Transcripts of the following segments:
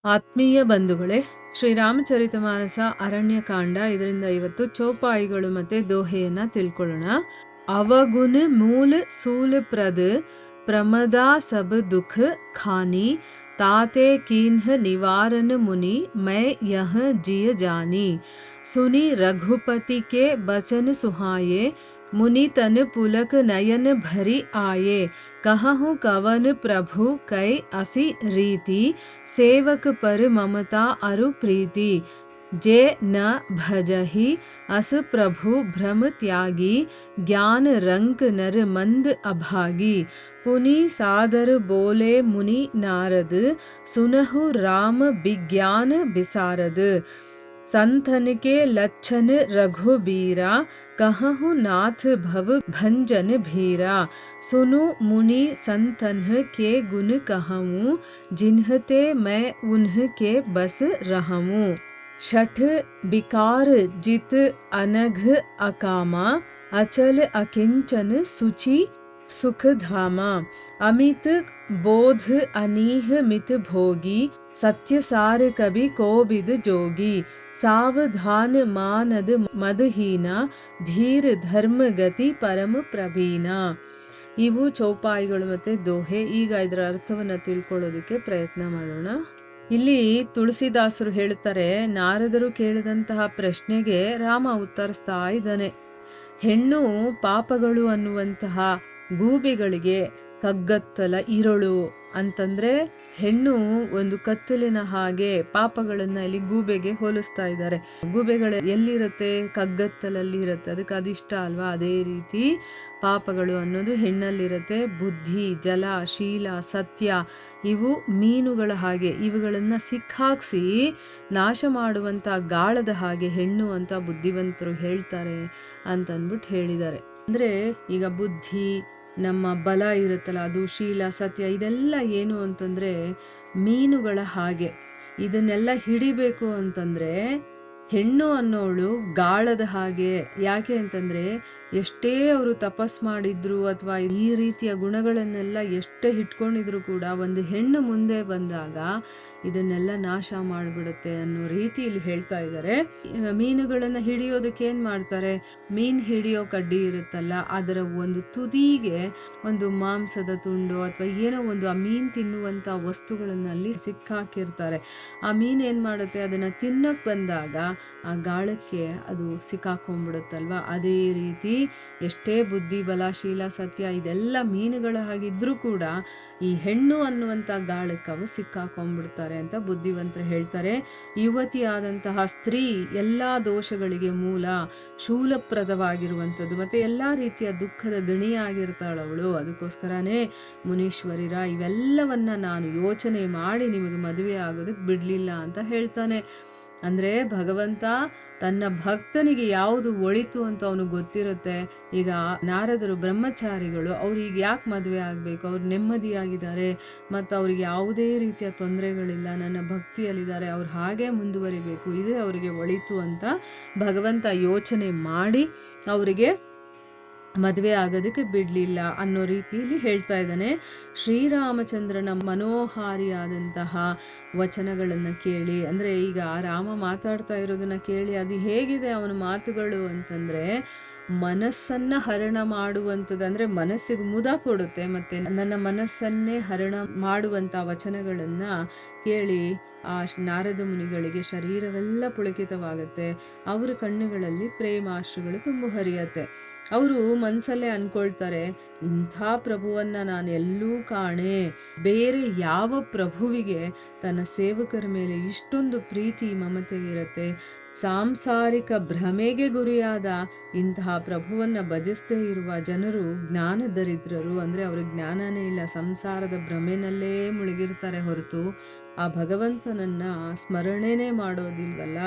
ಆತ್ಮೀಯ ಬಂಧುಗಳೇ, ಶ್ರೀರಾಮಚರಿತಮಾನಸ ಅರಣ್ಯಕಾಂಡ ಇದರಿಂದ ಇವತ್ತು ಚೌಪಾಯಿಗಳು ಮತ್ತೆ ದೋಹೆಯನ್ನ ತಿಳ್ಕೊಳ್ಳೋಣ. ಅವಗುಣ ಮೂಲ ಸೂಲ ಪ್ರದ ಪ್ರಮದಾ ಸಬ ದುಃಖ ಖಾನಿ ತಾತೆ कीन्ह निवारण मुनि मैं यह जिय जानी सुनी रघुपति के बचन सुहाये मुनि तन पुलक नयन भरी आये कहूँ कवन प्रभु कै असी रीति सेवक पर ममता अरु प्रीति जे न भजहि अस प्रभु भ्रम त्यागी ज्ञान रंक नर मंद अभागी पुनि सादर बोले मुनि नारद सुनहु राम विज्ञान बिसारद संतन के लक्षण रघुबीरा कहहु नाथ भव भंजन भीरा सुनु मुनि संतन के गुण कहूँ जिन्हते मैं उन्ह के बस रहूँ शठ विकार जित अनघ अकामा अचल अकिंचन सुचि सुख धामा अमित बोध अनीह मित भोगी सत्य सार कवि कोबिद जोगी सावधान मानद मदहीನ ಧೀರ್ ಧರ್ಮ ಗತಿ ಪರಮ ಪ್ರವೀಣ. ಇವು ಚೌಪಾಯಿಗಳು ಮತ್ತೆ ದೋಹೆ. ಈಗ ಇದರ ಅರ್ಥವನ್ನ ತಿಳ್ಕೊಳ್ಳೋದಕ್ಕೆ ಪ್ರಯತ್ನ ಮಾಡೋಣ. ಇಲ್ಲಿ ತುಳಸಿದಾಸರು ಹೇಳ್ತಾರೆ, ನಾರದರು ಕೇಳಿದಂತಹ ಪ್ರಶ್ನೆಗೆ ರಾಮ ಉತ್ತರಿಸ್ತಾ ಇದ್ದಾನೆ. ಹೆಣ್ಣು ಪಾಪಗಳು ಅನ್ನುವಂತಹ ಗೂಬೆಗಳಿಗೆ ಕಗ್ಗತ್ತಲ ಇರಳು ಅಂತಂದ್ರೆ ಹೆಣ್ಣು ಒಂದು ಕತ್ತಲಿನ ಹಾಗೆ ಪಾಪಗಳನ್ನ ಇಲ್ಲಿ ಗೂಬೆಗೆ ಹೋಲಿಸ್ತಾ ಇದ್ದಾರೆ. ಗೂಬೆಗಳು ಎಲ್ಲಿರುತ್ತೆ? ಕಗ್ಗತ್ತಲಲ್ಲಿ ಇರುತ್ತೆ. ಅದಕ್ಕೆ ಅದಿಷ್ಟ ಅಲ್ವಾ? ಅದೇ ರೀತಿ ಪಾಪಗಳು ಅನ್ನೋದು ಹೆಣ್ಣಲ್ಲಿರುತ್ತೆ. ಬುದ್ಧಿ, ಜಲ, ಶೀಲ, ಸತ್ಯ ಇವು ಮೀನುಗಳ ಹಾಗೆ, ಇವುಗಳನ್ನ ಸಿಕ್ಕಾಕ್ಸಿ ನಾಶ ಮಾಡುವಂತ ಗಾಳದ ಹಾಗೆ ಹೆಣ್ಣು ಅಂತ ಬುದ್ಧಿವಂತರು ಹೇಳ್ತಾರೆ ಅಂತ ಅಂದ್ಬಿಟ್ಟು ಹೇಳಿದ್ದಾರೆ. ಅಂದ್ರೆ ಈಗ ಬುದ್ಧಿ, ನಮ್ಮ ಬಲ ಇರುತ್ತಲ್ಲ, ಅದು ಶೀಲ, ಸತ್ಯ ಇದೆಲ್ಲ ಏನು ಅಂತಂದ್ರೆ ಮೀನುಗಳ ಹಾಗೆ. ಇದನ್ನೆಲ್ಲ ಹಿಡಿಬೇಕು ಅಂತಂದ್ರೆ ಹೆಣ್ಣು ಅನ್ನೋಳು ಗಾಳದ ಹಾಗೆ. ಯಾಕೆ ಅಂತಂದ್ರೆ ಎಷ್ಟೇ ಅವರು ತಪಸ್ ಮಾಡಿದ್ರು ಅಥವಾ ಈ ರೀತಿಯ ಗುಣಗಳನ್ನೆಲ್ಲ ಎಷ್ಟೇ ಇಟ್ಕೊಂಡಿದ್ರು ಕೂಡ ಒಂದು ಹೆಣ್ಣು ಮುಂದೆ ಬಂದಾಗ ಇದನ್ನೆಲ್ಲ ನಾಶ ಮಾಡಿಬಿಡುತ್ತೆ ಅನ್ನೋ ರೀತಿಯಲ್ಲಿ ಹೇಳ್ತಾ ಇದ್ದಾರೆ. ಮೀನುಗಳನ್ನು ಹಿಡಿಯೋದಕ್ಕೆ ಏನು ಮಾಡ್ತಾರೆ? ಮೀನು ಹಿಡಿಯೋ ಕಡ್ಡಿ ಇರುತ್ತಲ್ಲ, ಅದರ ಒಂದು ತುದಿಗೆ ಒಂದು ಮಾಂಸದ ತುಂಡು ಅಥವಾ ಏನೋ ಒಂದು ಆ ಮೀನು ತಿನ್ನುವಂಥ ವಸ್ತುಗಳನ್ನಲ್ಲಿ ಸಿಕ್ಕಾಕಿರ್ತಾರೆ. ಆ ಮೀನು ಏನು ಮಾಡುತ್ತೆ? ಅದನ್ನು ತಿನ್ನೋಕೆ ಬಂದಾಗ ಆ ಗಾಳಕ್ಕೆ ಅದು ಸಿಕ್ಕಾಕೊಂಡ್ಬಿಡುತ್ತಲ್ವ. ಅದೇ ರೀತಿ ಎಷ್ಟೇ ಬುದ್ಧಿ, ಬಲ, ಶೀಲ, ಸತ್ಯ ಇದೆಲ್ಲ ಮೀನುಗಳ ಹಾಗಿದ್ರೂ ಕೂಡ ಈ ಹೆಣ್ಣು ಅನ್ನುವಂಥ ಗಾಳಕ್ಕೆ ಅವು ಸಿಕ್ಕಾಕೊಂಡ್ಬಿಡ್ತಾರೆ ಅಂತ ಬುದ್ಧಿವಂತರು ಹೇಳ್ತಾರೆ. ಯುವತಿಯಾದಂತಹ ಸ್ತ್ರೀ ಎಲ್ಲ ದೋಷಗಳಿಗೆ ಮೂಲ, ಶೂಲಪ್ರದವಾಗಿರುವಂಥದ್ದು ಮತ್ತು ಎಲ್ಲ ರೀತಿಯ ದುಃಖದ ಗಣಿಯಾಗಿರ್ತಾಳವಳು. ಅದಕ್ಕೋಸ್ಕರನೇ ಮುನೀಶ್ವರಿರ ಇವೆಲ್ಲವನ್ನ ನಾನು ಯೋಚನೆ ಮಾಡಿ ನಿಮಗೆ ಮದುವೆ ಆಗೋದಕ್ಕೆ ಬಿಡಲಿಲ್ಲ ಅಂತ ಹೇಳ್ತಾನೆ. ಅಂದರೆ ಭಗವಂತ ತನ್ನ ಭಕ್ತನಿಗೆ ಯಾವುದು ಒಳಿತು ಅಂತ ಅವನು ಗೊತ್ತಿರುತ್ತೆ. ಈಗ ನಾರದರು ಬ್ರಹ್ಮಚಾರಿಗಳು, ಅವ್ರಿಗೆ ಯಾಕೆ ಮದುವೆ ಆಗಬೇಕು? ಅವ್ರು ನೆಮ್ಮದಿಯಾಗಿದ್ದಾರೆ ಮತ್ತು ಅವ್ರಿಗೆ ಯಾವುದೇ ರೀತಿಯ ತೊಂದರೆಗಳಿಲ್ಲ, ನನ್ನ ಭಕ್ತಿಯಲ್ಲಿದ್ದಾರೆ, ಅವ್ರು ಹಾಗೆ ಮುಂದುವರಿಬೇಕು, ಇದೇ ಅವರಿಗೆ ಒಳಿತು ಅಂತ ಭಗವಂತ ಯೋಚನೆ ಮಾಡಿ ಅವರಿಗೆ ಮದುವೆ ಆಗೋದಕ್ಕೆ ಬಿಡಲಿಲ್ಲ ಅನ್ನೋ ರೀತಿಯಲ್ಲಿ ಹೇಳ್ತಾ ಇದ್ದಾನೆ. ಶ್ರೀರಾಮಚಂದ್ರನ ಮನೋಹಾರಿಯಾದಂತಹ ವಚನಗಳನ್ನು ಕೇಳಿ, ಅಂದರೆ ಈಗ ರಾಮ ಮಾತಾಡ್ತಾ ಇರೋದನ್ನ ಕೇಳಿ ಅದು ಹೇಗಿದೆ ಅವನ ಮಾತುಗಳು ಅಂತಂದರೆ ಮನಸ್ಸನ್ನು ಹರಣ ಮಾಡುವಂಥದ್ದು, ಅಂದರೆ ಮನಸ್ಸಿಗೆ ಮುದ ಕೊಡುತ್ತೆ. ಮತ್ತು ನನ್ನ ಮನಸ್ಸನ್ನೇ ಹರಣ ಮಾಡುವಂಥ ವಚನಗಳನ್ನು ಕೇಳಿ ಆ ನಾರದ ಮುನಿಗಳಿಗೆ ಶರೀರವೆಲ್ಲ ಪುಳಕಿತವಾಗುತ್ತೆ. ಅವರ ಕಣ್ಣುಗಳಲ್ಲಿ ಪ್ರೇಮಾಶ್ರುಗಳು ತುಂಬು ಹರಿಯತ್ತೆ. ಅವರು ಮನಸ್ಸಲ್ಲೇ ಅಂದ್ಕೊಳ್ತಾರೆ, ಇಂಥ ಪ್ರಭುವನ್ನು ನಾನು ಎಲ್ಲೂ ಕಾಣೆ. ಬೇರೆ ಯಾವ ಪ್ರಭುವಿಗೆ ತನ್ನ ಸೇವಕರ ಮೇಲೆ ಇಷ್ಟೊಂದು ಪ್ರೀತಿ ಮಮತೆ ಇರುತ್ತೆ? ಸಾಂಸಾರಿಕ ಭ್ರಮೆಗೆ ಗುರಿಯಾದ ಇಂತಹ ಪ್ರಭುವನ್ನು ಭಜಿಸದೇ ಇರುವ ಜನರು ಜ್ಞಾನ ದರಿದ್ರರು. ಅಂದರೆ ಅವ್ರಿಗೆ ಜ್ಞಾನನೇ ಇಲ್ಲ, ಸಂಸಾರದ ಭ್ರಮೆನಲ್ಲೇ ಮುಳುಗಿರ್ತಾರೆ ಹೊರತು ಆ ಭಗವಂತನನ್ನು ಸ್ಮರಣೆನೇ ಮಾಡೋದಿಲ್ವಲ್ಲ.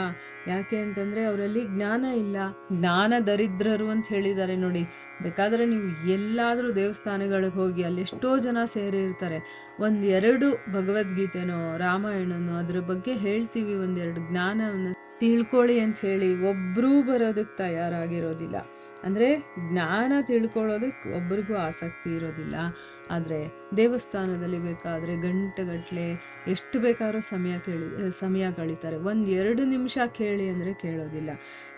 ಯಾಕೆ ಅಂತಂದರೆ ಅವರಲ್ಲಿ ಜ್ಞಾನ ಇಲ್ಲ. ಜ್ಞಾನ ದರಿದ್ರರು ಅಂತ ಹೇಳಿದ್ದಾರೆ ನೋಡಿ. ಬೇಕಾದರೆ ನೀವು ಎಲ್ಲಾದರೂ ದೇವಸ್ಥಾನಗಳಿಗೆ ಹೋಗಿ ಅಲ್ಲಿ ಎಷ್ಟೋ ಜನ ಸೇರಿರ್ತಾರೆ. ಒಂದೆರಡು ಭಗವದ್ಗೀತೆನೋ ರಾಮಾಯಣನೋ ಅದ್ರ ಬಗ್ಗೆ ಹೇಳ್ತೀವಿ, ಒಂದೆರಡು ಜ್ಞಾನವನ್ನು ತಿಳ್ಕೊಳ್ಳಿ ಅಂತ ಹೇಳಿ ಒಬ್ಬರೂ ಬರೋದಕ್ಕೆ ತಯಾರಾಗಿರೋದಿಲ್ಲ. ಅಂದರೆ ಜ್ಞಾನ ತಿಳ್ಕೊಳ್ಳೋದಕ್ಕೆ ಒಬ್ರಿಗೂ ಆಸಕ್ತಿ ಇರೋದಿಲ್ಲ. ಆದರೆ ದೇವಸ್ಥಾನದಲ್ಲಿ ಬೇಕಾದರೆ ಗಂಟೆಗಟ್ಟಲೆ ಎಷ್ಟು ಬೇಕಾದ್ರೂ ಸಮಯ ಕಳೀತಾರೆ. 1-2 ನಿಮಿಷ ಕೇಳಿ ಅಂದರೆ ಕೇಳೋದಿಲ್ಲ.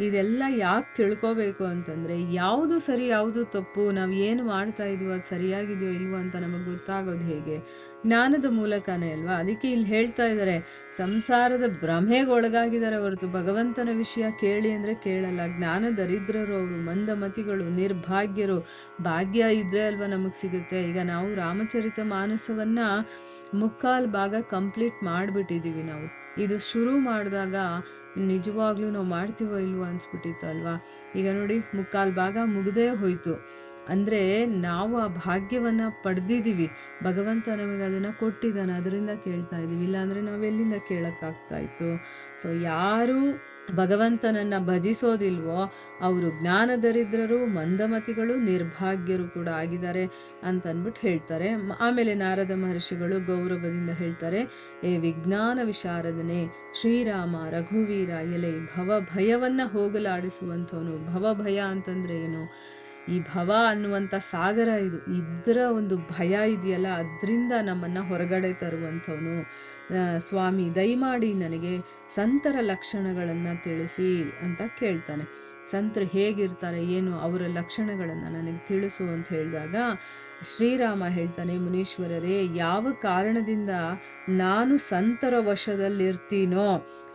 ಇದೆಲ್ಲ ಯಾಕೆ ತಿಳ್ಕೋಬೇಕು ಅಂತಂದರೆ, ಯಾವುದು ಸರಿ ಯಾವುದು ತಪ್ಪು, ನಾವು ಏನು ಮಾಡ್ತಾ ಇದೀವೋ ಅದು ಸರಿಯಾಗಿದೆಯೋ ಇಲ್ವೋ ಅಂತ ನಮಗೆ ಗೊತ್ತಾಗೋದು ಹೇಗೆ? ಜ್ಞಾನದ ಮೂಲಕನೇ ಅಲ್ವಾ? ಅದಕ್ಕೆ ಇಲ್ಲಿ ಹೇಳ್ತಾ ಇದ್ದಾರೆ, ಸಂಸಾರದ ಭ್ರಮೆಗೆ ಒಳಗಾಗಿದ್ದಾರೆ ಹೊರತು ಭಗವಂತನ ವಿಷಯ ಕೇಳಿ ಅಂದರೆ ಕೇಳಲ್ಲ. ಜ್ಞಾನ ದರಿದ್ರರು ಅವರು, ಮಂದಮತಿಗಳು, ನಿರ್ಭಾಗ್ಯರು. ಭಾಗ್ಯ ಇದ್ದರೆ ಅಲ್ವಾ ನಮಗೆ ಸಿಗುತ್ತೆ. ಈಗ ನಾವು ರಾಮಚರಿತ ಮಾನಸವನ್ನು ಮುಕ್ಕಾಲು ಭಾಗ ಕಂಪ್ಲೀಟ್ ಮಾಡಿಬಿಟ್ಟಿದ್ದೀವಿ ನಾವು. ಇದು ಶುರು ಮಾಡಿದಾಗ ನಿಜವಾಗ್ಲೂ ನಾವು ಮಾಡ್ತೀವೋ ಇಲ್ವೋ ಅನಿಸ್ಬಿಟ್ಟಿತ್ತು ಅಲ್ವಾ? ಈಗ ನೋಡಿ, ಮುಕ್ಕಾಲು ಭಾಗ ಮುಗ್ದೇ ಹೋಯಿತು. ಅಂದರೆ ನಾವು ಆ ಭಾಗ್ಯವನ್ನು ಪಡೆದಿದ್ದೀವಿ. ಭಗವಂತ ನಮಗೆ ಅದನ್ನು ಕೊಟ್ಟಿದ್ದಾನೆ, ಅದರಿಂದ ಕೇಳ್ತಾ ಇದ್ದೀವಿ. ಇಲ್ಲಾಂದರೆ ನಾವು ಎಲ್ಲಿಂದ ಕೇಳೋಕ್ಕಾಗ್ತಾಯಿತ್ತು? ಸೊ ಯಾರು ಭಗವಂತನನ್ನು ಭಜಿಸೋದಿಲ್ವೋ ಅವರು ಜ್ಞಾನದರಿದ್ರರು, ಮಂದಮತಿಗಳು, ನಿರ್ಭಾಗ್ಯರು ಕೂಡ ಆಗಿದ್ದಾರೆ ಅಂತಂದ್ಬಿಟ್ಟು ಹೇಳ್ತಾರೆ. ಆಮೇಲೆ ನಾರದ ಮಹರ್ಷಿಗಳು ಗೌರವದಿಂದ ಹೇಳ್ತಾರೆ, ಏ ವಿಜ್ಞಾನ ವಿಶಾರದನೆ ಶ್ರೀರಾಮ ರಘುವೀರ ಎಲೆ ಭಯವನ್ನು ಹೋಗಲಾಡಿಸುವಂಥವನು. ಭಯ ಅಂತಂದರೆ ಏನು? ಈ ಭವ ಅನ್ನುವಂಥ ಸಾಗರ ಇದು. ಇದರ ಒಂದು ಭಯ ಇದೆಯಲ್ಲ, ಅದರಿಂದ ನಮ್ಮನ್ನು ಹೊರಗಡೆ ತರುವಂಥವನು. ಸ್ವಾಮಿ ದಯಮಾಡಿ ನನಗೆ ಸಂತರ ಲಕ್ಷಣಗಳನ್ನು ತಿಳಿಸಿ ಅಂತ ಕೇಳ್ತಾನೆ. ಸಂತರು ಹೇಗಿರ್ತಾರೆ, ಏನು ಅವರ ಲಕ್ಷಣಗಳನ್ನು ನನಗೆ ತಿಳಿಸು ಅಂತ ಹೇಳಿದಾಗ ಶ್ರೀರಾಮ ಹೇಳ್ತಾನೆ, ಮುನೀಶ್ವರರೇ, ಯಾವ ಕಾರಣದಿಂದ ನಾನು ಸಂತರ ವಶದಲ್ಲಿರ್ತೀನೋ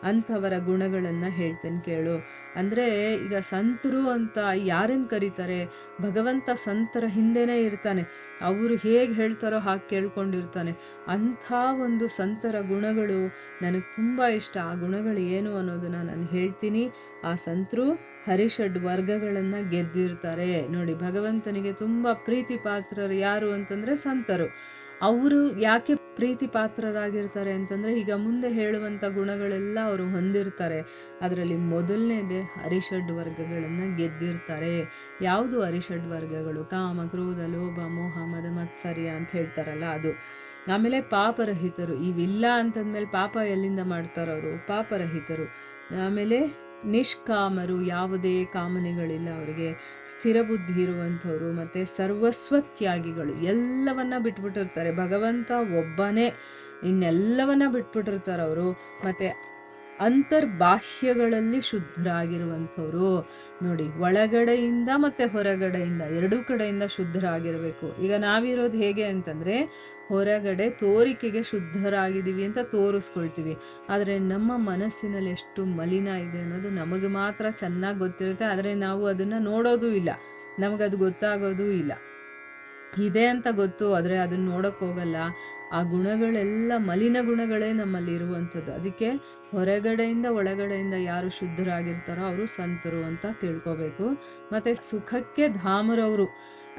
ಅಂಥವರ ಗುಣಗಳನ್ನು ಹೇಳ್ತೇನೆ ಕೇಳು. ಅಂದರೆ ಈಗ ಸಂತರು ಅಂತ ಯಾರನ್ನು ಕರೀತಾರೆ? ಭಗವಂತ ಸಂತರ ಹಿಂದೆನೇ ಇರ್ತಾನೆ. ಅವರು ಹೇಗೆ ಹೇಳ್ತಾರೋ ಹಾಗೆ ಕೇಳ್ಕೊಂಡಿರ್ತಾನೆ. ಅಂಥ ಒಂದು ಸಂತರ ಗುಣಗಳು ನನಗೆ ತುಂಬ ಇಷ್ಟ. ಆ ಗುಣಗಳು ಏನು ಅನ್ನೋದನ್ನು ನಾನು ಹೇಳ್ತೀನಿ. ಆ ಸಂತರು ಹರಿಷಡ್ ವರ್ಗಗಳನ್ನು ಗೆದ್ದಿರ್ತಾರೆ. ನೋಡಿ, ಭಗವಂತನಿಗೆ ತುಂಬ ಪ್ರೀತಿ ಪಾತ್ರರು ಯಾರು ಅಂತಂದರೆ ಸಂತರು. ಅವರು ಯಾಕೆ ಪ್ರೀತಿ ಪಾತ್ರರಾಗಿರ್ತಾರೆ ಅಂತಂದರೆ, ಈಗ ಮುಂದೆ ಹೇಳುವಂಥ ಗುಣಗಳೆಲ್ಲ ಅವರು ಹೊಂದಿರ್ತಾರೆ. ಅದರಲ್ಲಿ ಮೊದಲನೇದೇ ಹರಿಷಡ್ ವರ್ಗಗಳನ್ನು ಗೆದ್ದಿರ್ತಾರೆ. ಯಾವುದು ಹರಿಷಡ್ ವರ್ಗಗಳು? ಕಾಮ, ಕ್ರೋಧ, ಲೋಭ, ಮೋಹ, ಮದ, ಮತ್ಸರ್ಯ ಅಂತ ಹೇಳ್ತಾರಲ್ಲ ಅದು. ಆಮೇಲೆ ಪಾಪರಹಿತರು. ಇವಿಲ್ಲ ಅಂತಂದಮೇಲೆ ಪಾಪ ಎಲ್ಲಿಂದ ಮಾಡ್ತಾರೋ ಅವರು? ಪಾಪರಹಿತರು. ಆಮೇಲೆ ನಿಷ್ಕಾಮರು, ಯಾವುದೇ ಕಾಮನೆಗಳಿಲ್ಲ ಅವರಿಗೆ. ಸ್ಥಿರ ಬುದ್ಧಿ ಇರುವಂಥವ್ರು. ಮತ್ತು ಸರ್ವಸ್ವತ್ಯಾಗಿಗಳು, ಎಲ್ಲವನ್ನ ಬಿಟ್ಬಿಟ್ಟಿರ್ತಾರೆ. ಭಗವಂತ ಒಬ್ಬನೇ, ಇನ್ನೆಲ್ಲವನ್ನ ಬಿಟ್ಬಿಟ್ಟಿರ್ತಾರೆ ಅವರು. ಮತ್ತು ಅಂತರ್ಬಾಹ್ಯಗಳಲ್ಲಿ ಶುದ್ಧರಾಗಿರುವಂಥವ್ರು. ನೋಡಿ, ಒಳಗಡೆಯಿಂದ ಮತ್ತು ಹೊರಗಡೆಯಿಂದ ಎರಡೂ ಕಡೆಯಿಂದ ಶುದ್ಧರಾಗಿರಬೇಕು. ಈಗ ನಾವಿರೋದು ಹೇಗೆ ಅಂತಂದರೆ, ಹೊರಗಡೆ ತೋರಿಕೆಗೆ ಶುದ್ಧರಾಗಿದ್ದೀವಿ ಅಂತ ತೋರಿಸ್ಕೊಳ್ತೀವಿ. ಆದರೆ ನಮ್ಮ ಮನಸ್ಸಿನಲ್ಲಿ ಎಷ್ಟು ಮಲಿನ ಇದೆ ಅನ್ನೋದು ನಮಗೆ ಮಾತ್ರ ಚೆನ್ನಾಗಿ ಗೊತ್ತಿರುತ್ತೆ. ಆದರೆ ನಾವು ಅದನ್ನು ನೋಡೋದೂ ಇಲ್ಲ, ನಮಗದು ಗೊತ್ತಾಗೋದೂ ಇಲ್ಲ. ಇದೆ ಅಂತ ಗೊತ್ತು, ಆದರೆ ಅದನ್ನು ನೋಡೋಕ್ಕೆ ಹೋಗಲ್ಲ. ಆ ಗುಣಗಳೆಲ್ಲ ಮಲಿನ ಗುಣಗಳೇ ನಮ್ಮಲ್ಲಿ ಇರುವಂಥದ್ದು. ಅದಕ್ಕೆ ಹೊರಗಡೆಯಿಂದ ಒಳಗಡೆಯಿಂದ ಯಾರು ಶುದ್ಧರಾಗಿರ್ತಾರೋ ಅವರು ಸಂತರು ಅಂತ ತಿಳ್ಕೊಬೇಕು. ಮತ್ತು ಸುಖಕ್ಕೆ ಧಾಮರವರು.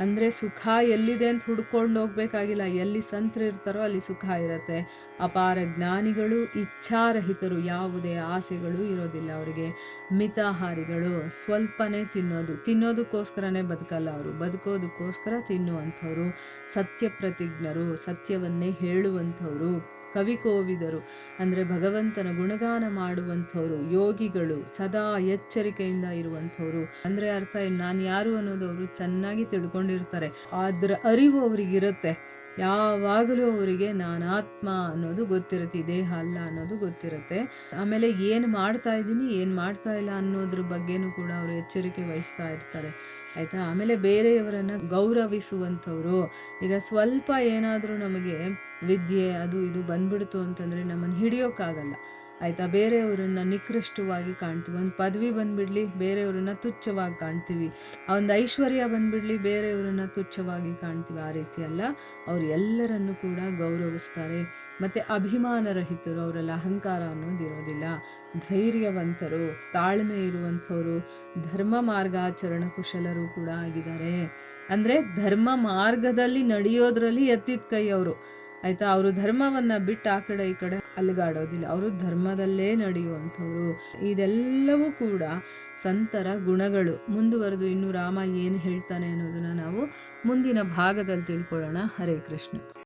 ಅಂದರೆ ಸುಖ ಎಲ್ಲಿದೆ ಅಂತ ಹುಡ್ಕೊಂಡು ಹೋಗ್ಬೇಕಾಗಿಲ್ಲ. ಎಲ್ಲಿ ಸಂತರು ಇರ್ತಾರೋ ಅಲ್ಲಿ ಸುಖ ಇರುತ್ತೆ. ಅಪಾರ ಜ್ಞಾನಿಗಳು, ಇಚ್ಛಾರಹಿತರು, ಯಾವುದೇ ಆಸೆಗಳು ಇರೋದಿಲ್ಲ ಅವರಿಗೆ. ಮಿತಾಹಾರಿಗಳು, ಸ್ವಲ್ಪನೇ ತಿನ್ನೋದಕ್ಕೋಸ್ಕರನೇ ಬದುಕಲ್ಲ ಅವರು, ಬದುಕೋದಕ್ಕೋಸ್ಕರ ತಿನ್ನುವಂಥವ್ರು. ಸತ್ಯಪ್ರತಿಜ್ಞರು, ಸತ್ಯವನ್ನೇ ಹೇಳುವಂಥವ್ರು. ಕವಿಕೋವಿದರು ಅಂದರೆ ಭಗವಂತನ ಗುಣಗಾನ ಮಾಡುವಂಥವ್ರು. ಯೋಗಿಗಳು, ಸದಾ ಎಚ್ಚರಿಕೆಯಿಂದ ಇರುವಂಥವ್ರು. ಅಂದರೆ ಅರ್ಥ ನಾನು ಯಾರು ಅನ್ನೋದು ಅವರು ಚೆನ್ನಾಗಿ ತಿಳ್ಕೊಂಡಿರ್ತಾರೆ. ಅದರ ಅರಿವು ಅವರಿಗಿರುತ್ತೆ. ಯಾವಾಗಲೂ ಅವರಿಗೆ ನಾನಾತ್ಮ ಅನ್ನೋದು ಗೊತ್ತಿರುತ್ತೆ, ದೇಹ ಅಲ್ಲ ಅನ್ನೋದು ಗೊತ್ತಿರುತ್ತೆ. ಆಮೇಲೆ ಏನು ಮಾಡ್ತಾ ಇದ್ದೀನಿ, ಏನು ಮಾಡ್ತಾ ಇಲ್ಲ ಅನ್ನೋದ್ರ ಬಗ್ಗೆನೂ ಕೂಡ ಅವರು ಎಚ್ಚರಿಕೆ ವಹಿಸ್ತಾ ಇರ್ತಾರೆ. ಆಯಿತಾ? ಆಮೇಲೆ ಬೇರೆಯವರನ್ನು ಗೌರವಿಸುವಂಥವ್ರು. ಈಗ ಸ್ವಲ್ಪ ಏನಾದರೂ ನಮಗೆ ವಿದ್ಯೆ ಅದು ಇದು ಬಂದ್ಬಿಡ್ತು ಅಂತಂದರೆ ನಮ್ಮನ್ನು ಹಿಡಿಯೋಕ್ಕಾಗಲ್ಲ. ಆಯಿತಾ? ಬೇರೆಯವರನ್ನು ನಿಕೃಷ್ಟವಾಗಿ ಕಾಣ್ತೀವಿ. ಒಂದು ಪದವಿ ಬಂದುಬಿಡಲಿ, ಬೇರೆಯವ್ರನ್ನ ತುಚ್ಛವಾಗಿ ಕಾಣ್ತೀವಿ. ಒಂದು ಐಶ್ವರ್ಯ ಬಂದುಬಿಡಲಿ, ಬೇರೆಯವ್ರನ್ನ ತುಚ್ಛವಾಗಿ ಕಾಣ್ತೀವಿ. ಆ ರೀತಿ ಅಲ್ಲ, ಅವರು ಎಲ್ಲರನ್ನೂ ಕೂಡ ಗೌರವಿಸ್ತಾರೆ. ಮತ್ತು ಅಭಿಮಾನರಹಿತರು, ಅವರಲ್ಲಿ ಅಹಂಕಾರ ಅನ್ನೋದು ಇರೋದಿಲ್ಲ. ಧೈರ್ಯವಂತರು, ತಾಳ್ಮೆ ಇರುವಂಥವರು, ಧರ್ಮ ಮಾರ್ಗಾಚರಣ ಕುಶಲರು ಕೂಡ ಆಗಿದ್ದಾರೆ. ಅಂದರೆ ಧರ್ಮ ಮಾರ್ಗದಲ್ಲಿ ನಡೆಯೋದ್ರಲ್ಲಿ ಎತ್ತಿದ ಕೈ ಅವರು. ಆಯಿತಾ? ಅವರು ಧರ್ಮವನ್ನು ಬಿಟ್ಟು ಆ ಕಡೆ ಈ ಕಡೆ ಅಲುಗಾಡೋದಿಲ್ಲ. ಅವರು ಧರ್ಮದಲ್ಲೇ ನಡೆಯುವಂಥವ್ರು. ಇದೆಲ್ಲವೂ ಕೂಡ ಸಂತರ ಗುಣಗಳು. ಮುಂದುವರೆದು ಇನ್ನು ರಾಮ ಏನು ಹೇಳ್ತಾನೆ ಅನ್ನೋದನ್ನು ನಾವು ಮುಂದಿನ ಭಾಗದಲ್ಲಿ ತಿಳ್ಕೊಳ್ಳೋಣ. ಹರೇ ಕೃಷ್ಣ.